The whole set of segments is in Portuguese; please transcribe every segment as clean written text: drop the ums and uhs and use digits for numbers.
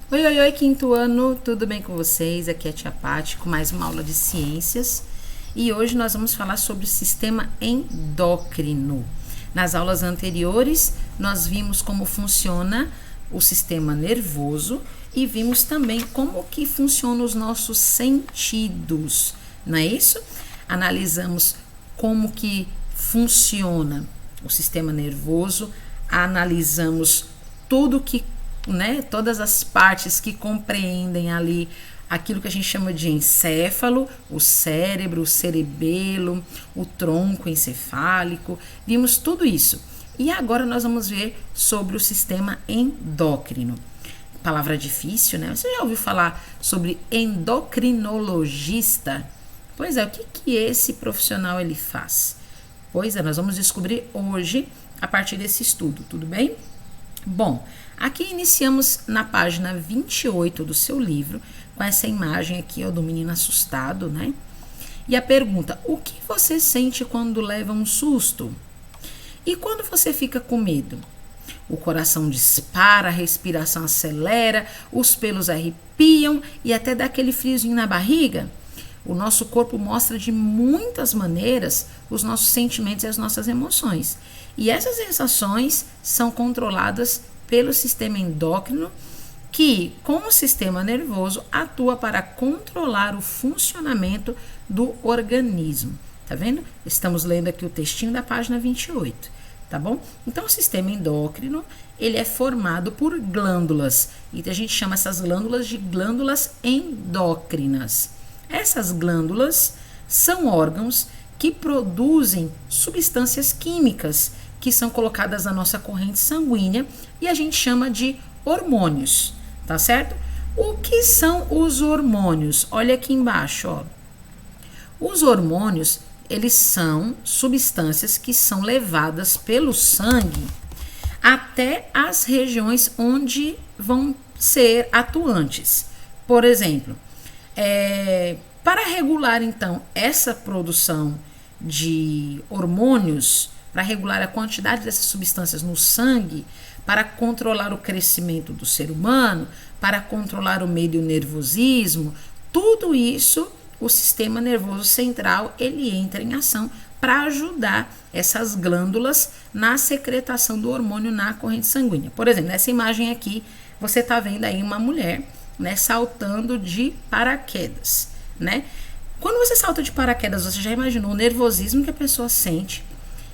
Oi, oi, oi, quinto ano, tudo bem com vocês? Aqui é a Tia Paty com mais uma aula de ciências e hoje nós vamos falar sobre o sistema endócrino. Nas aulas anteriores, nós vimos como funciona o sistema nervoso e vimos também como que funcionam os nossos sentidos, não é isso? Analisamos como que funciona o sistema nervoso, analisamos tudo que todas as partes que compreendem ali aquilo que a gente chama de encéfalo, o cérebro, o cerebelo, o tronco encefálico, vimos tudo isso. E agora nós vamos ver sobre o sistema endócrino. Palavra difícil, né? Você já ouviu falar sobre endocrinologista? Pois é, o que esse profissional ele faz? Pois é, nós vamos descobrir hoje a partir desse estudo, tudo bem? Bom, aqui iniciamos na página 28 do seu livro, com essa imagem aqui ó, do menino assustado, né? E a pergunta, o que você sente quando leva um susto? E quando você fica com medo? O coração dispara, a respiração acelera, os pelos arrepiam e até dá aquele friozinho na barriga? O nosso corpo mostra de muitas maneiras os nossos sentimentos e as nossas emoções. E essas sensações são controladas pelo sistema endócrino, que, com o sistema nervoso, atua para controlar o funcionamento do organismo. Tá vendo? Estamos lendo aqui o textinho da página 28, tá bom? Então, o sistema endócrino, ele é formado por glândulas, e a gente chama essas glândulas de glândulas endócrinas. Essas glândulas são órgãos que produzem substâncias químicas que são colocadas na nossa corrente sanguínea e a gente chama de hormônios, tá certo? O que são os hormônios? Olha aqui embaixo, ó. Os hormônios, eles são substâncias que são levadas pelo sangue até as regiões onde vão ser atuantes. Por exemplo, para regular então essa produção de hormônios, para regular a quantidade dessas substâncias no sangue, para controlar o crescimento do ser humano, para controlar o medo e o nervosismo, tudo isso o sistema nervoso central ele entra em ação para ajudar essas glândulas na secretação do hormônio na corrente sanguínea. Por exemplo, nessa imagem aqui, você está vendo aí uma mulher, né, saltando de paraquedas, né? Quando você salta de paraquedas, você já imaginou o nervosismo que a pessoa sente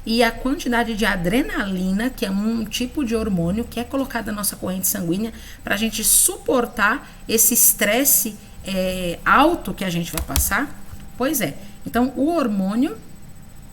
e a quantidade de adrenalina, que é um tipo de hormônio que é colocado na nossa corrente sanguínea para a gente suportar esse estresse alto que a gente vai passar? Pois é. Então, o hormônio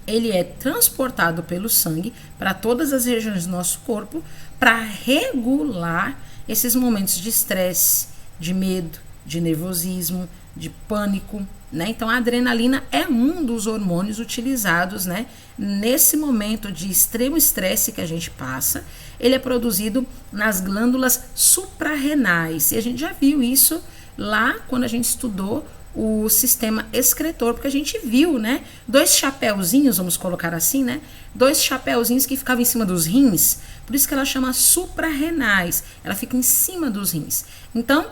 ele é transportado pelo sangue para todas as regiões do nosso corpo para regular esses momentos de estresse, de medo, de nervosismo, de pânico, né? Então a adrenalina é um dos hormônios utilizados, né? Nesse momento de extremo estresse que a gente passa, ele é produzido nas glândulas suprarrenais. E a gente já viu isso lá quando a gente estudou o sistema excretor, porque a gente viu, né? Dois chapéuzinhos, vamos colocar assim, né? Dois chapéuzinhos que ficavam em cima dos rins, por isso que ela chama suprarrenais, ela fica em cima dos rins. Então,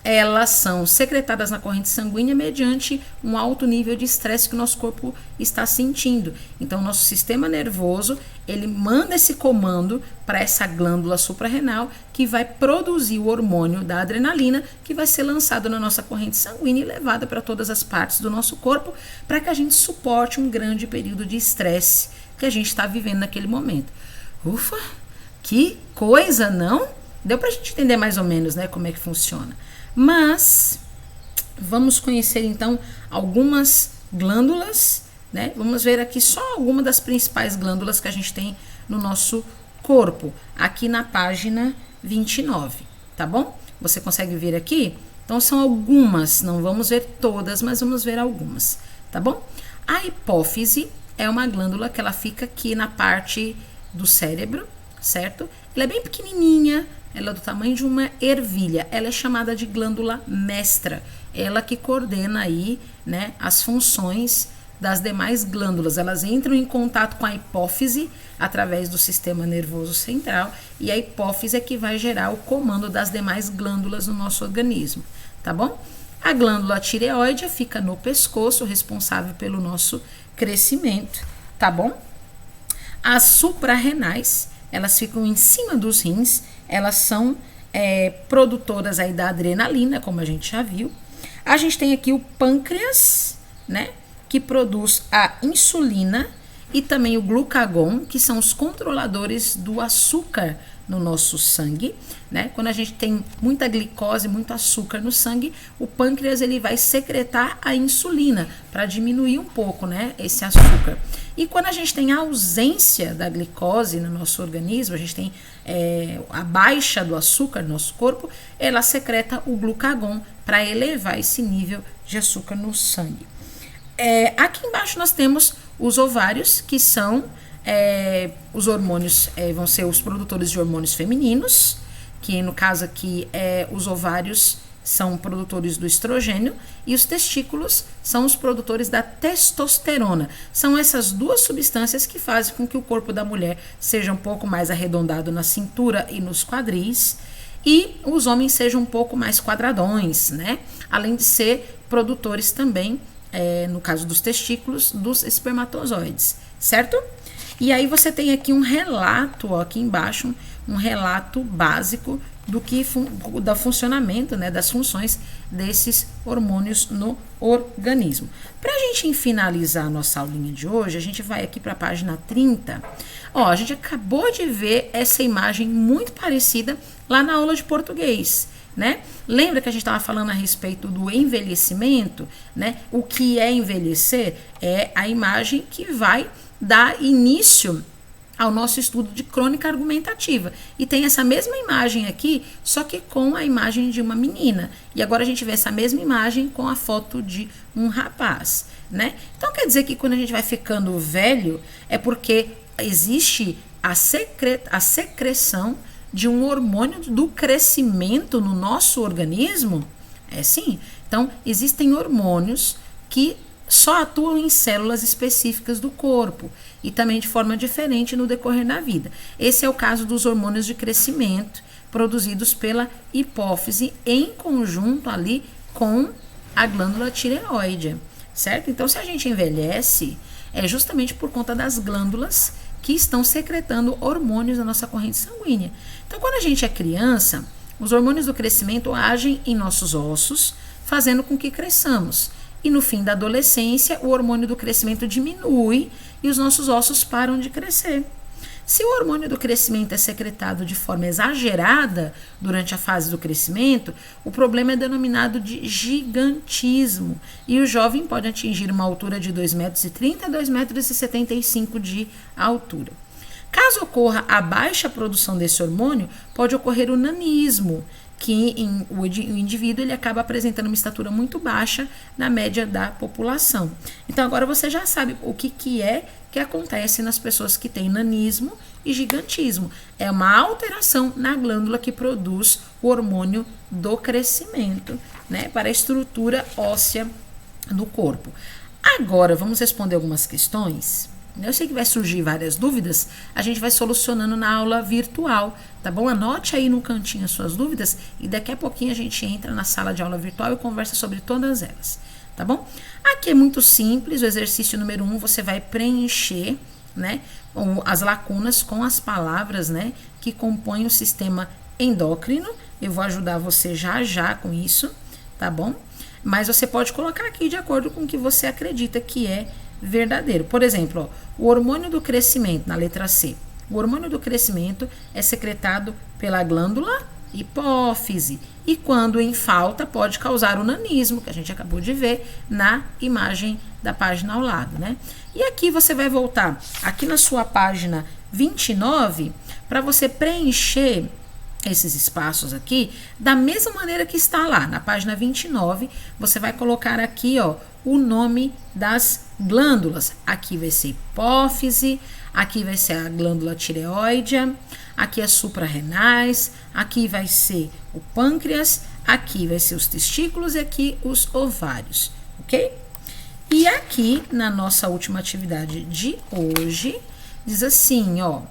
elas são secretadas na corrente sanguínea mediante um alto nível de estresse que o nosso corpo está sentindo. Então, o nosso sistema nervoso, ele manda esse comando para essa glândula suprarrenal que vai produzir o hormônio da adrenalina que vai ser lançado na nossa corrente sanguínea e levada para todas as partes do nosso corpo para que a gente suporte um grande período de estresse que a gente está vivendo naquele momento. Ufa, que coisa, não? Deu para a gente entender mais ou menos, né, como é que funciona. Mas vamos conhecer então algumas glândulas, né? Vamos ver aqui só alguma das principais glândulas que a gente tem no nosso corpo, aqui na página 29, tá bom? Você consegue ver aqui? Então são algumas, não vamos ver todas, mas vamos ver algumas, tá bom? A hipófise é uma glândula que ela fica aqui na parte do cérebro, certo? Ela é bem pequenininha, ela é do tamanho de uma ervilha, ela é chamada de glândula mestra, ela que coordena aí, né, as funções das demais glândulas. Elas entram em contato com a hipófise através do sistema nervoso central, e a hipófise é que vai gerar o comando das demais glândulas no nosso organismo, tá bom? A glândula tireoide fica no pescoço, responsável pelo nosso crescimento, tá bom? As suprarrenais, elas ficam em cima dos rins, elas são produtoras aí da adrenalina, como a gente já viu. A gente tem aqui o pâncreas, né, que produz a insulina, e também o glucagon, que são os controladores do açúcar no nosso sangue, né? Quando a gente tem muita glicose, muito açúcar no sangue, o pâncreas ele vai secretar a insulina para diminuir um pouco, né, esse açúcar. E quando a gente tem a ausência da glicose no nosso organismo, a gente tem a baixa do açúcar no nosso corpo, ela secreta o glucagon para elevar esse nível de açúcar no sangue. Aqui embaixo nós temos os ovários, que são os hormônios, vão ser os produtores de hormônios femininos, que no caso aqui os ovários são produtores do estrogênio, e os testículos são os produtores da testosterona. São essas duas substâncias que fazem com que o corpo da mulher seja um pouco mais arredondado na cintura e nos quadris, e os homens sejam um pouco mais quadradões, né? Além de ser produtores também, no caso dos testículos, dos espermatozoides, certo? E aí você tem aqui um relato, ó, aqui embaixo, um relato básico do funcionamento, né, das funções desses hormônios no organismo. Para a gente finalizar a nossa aulinha de hoje, a gente vai aqui para a página 30. Ó, a gente acabou de ver essa imagem muito parecida lá na aula de português, né? Lembra que a gente estava falando a respeito do envelhecimento, né? O que é envelhecer? É a imagem que vai dar início ao nosso estudo de crônica argumentativa. E tem essa mesma imagem aqui, só que com a imagem de uma menina. E agora a gente vê essa mesma imagem com a foto de um rapaz, né? Então quer dizer que quando a gente vai ficando velho, é porque existe a secreção de um hormônio do crescimento no nosso organismo? Sim. Então, existem hormônios que só atuam em células específicas do corpo e também de forma diferente no decorrer da vida. Esse é o caso dos hormônios de crescimento produzidos pela hipófise em conjunto ali com a glândula tireoide, certo? Então, se a gente envelhece, é justamente por conta das glândulas que estão secretando hormônios na nossa corrente sanguínea. Então, quando a gente é criança, os hormônios do crescimento agem em nossos ossos, fazendo com que cresçamos. E no fim da adolescência, o hormônio do crescimento diminui e os nossos ossos param de crescer. Se o hormônio do crescimento é secretado de forma exagerada durante a fase do crescimento, o problema é denominado de gigantismo, e o jovem pode atingir uma altura de 2,30 m a 2,75 m de altura. Caso ocorra a baixa produção desse hormônio, pode ocorrer o nanismo, que o indivíduo ele acaba apresentando uma estatura muito baixa na média da população. Então agora você já sabe o que acontece nas pessoas que têm nanismo e gigantismo. É uma alteração na glândula que produz o hormônio do crescimento, né, para a estrutura óssea do corpo. Agora vamos responder algumas questões. Eu sei que vai surgir várias dúvidas, a gente vai solucionando na aula virtual, tá bom? Anote aí no cantinho as suas dúvidas e daqui a pouquinho a gente entra na sala de aula virtual e conversa sobre todas elas, tá bom? Aqui é muito simples, o exercício número 1, você vai preencher, né, as lacunas com as palavras, né, que compõem o sistema endócrino. Eu vou ajudar você já com isso, tá bom? Mas você pode colocar aqui de acordo com o que você acredita que é verdadeiro. Por exemplo, ó, o hormônio do crescimento, na letra C. O hormônio do crescimento é secretado pela glândula hipófise e quando em falta pode causar o nanismo, que a gente acabou de ver na imagem da página ao lado, né? E aqui você vai voltar aqui na sua página 29 para você preencher esses espaços aqui da mesma maneira que está lá na página 29. Você vai colocar aqui, ó, o nome das glândulas. Aqui vai ser hipófise, aqui vai ser a glândula tireoide, aqui as suprarrenais, aqui vai ser o pâncreas, aqui vai ser os testículos e aqui os ovários, ok? E aqui, na nossa última atividade de hoje, diz assim, ó.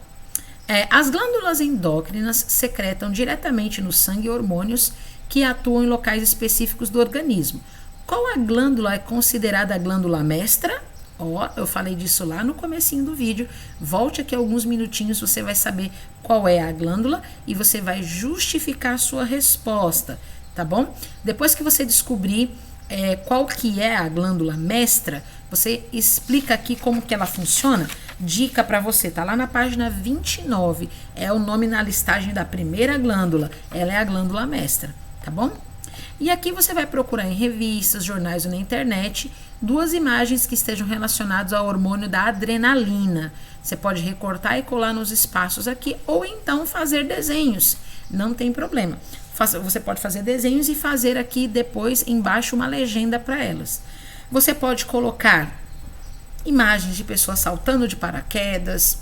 As glândulas endócrinas secretam diretamente no sangue hormônios que atuam em locais específicos do organismo. Qual a glândula é considerada a glândula mestra? Ó, eu falei disso lá no comecinho do vídeo. Volte aqui alguns minutinhos, você vai saber qual é a glândula e você vai justificar a sua resposta, tá bom? Depois que você descobrir qual que é a glândula mestra, você explica aqui como que ela funciona. Dica para você, tá lá na página 29, é o nome na listagem da primeira glândula, ela é a glândula mestra, tá bom? E aqui você vai procurar em revistas, jornais ou na internet 2 imagens que estejam relacionadas ao hormônio da adrenalina. Você pode recortar e colar nos espaços aqui ou então fazer desenhos, não tem problema. Você pode fazer desenhos e fazer aqui depois embaixo uma legenda para elas. Você pode colocar imagens de pessoas saltando de paraquedas,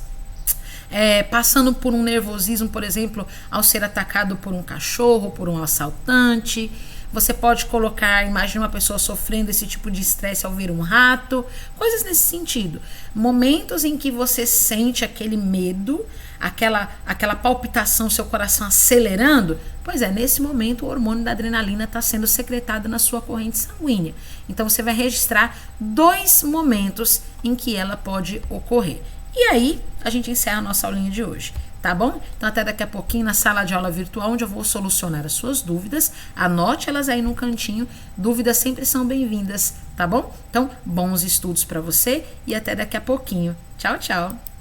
passando por um nervosismo, por exemplo, ao ser atacado por um cachorro, por um assaltante. Você pode colocar a imagem de uma pessoa sofrendo esse tipo de estresse ao ver um rato, coisas nesse sentido. Momentos em que você sente aquele medo, aquela palpitação, seu coração acelerando, pois nesse momento o hormônio da adrenalina está sendo secretado na sua corrente sanguínea. Então você vai registrar 2 momentos em que ela pode ocorrer. E aí a gente encerra a nossa aulinha de hoje. Tá bom? Então até daqui a pouquinho na sala de aula virtual, onde eu vou solucionar as suas dúvidas. Anote elas aí no cantinho. Dúvidas sempre são bem-vindas, tá bom? Então, bons estudos para você e até daqui a pouquinho. Tchau, tchau!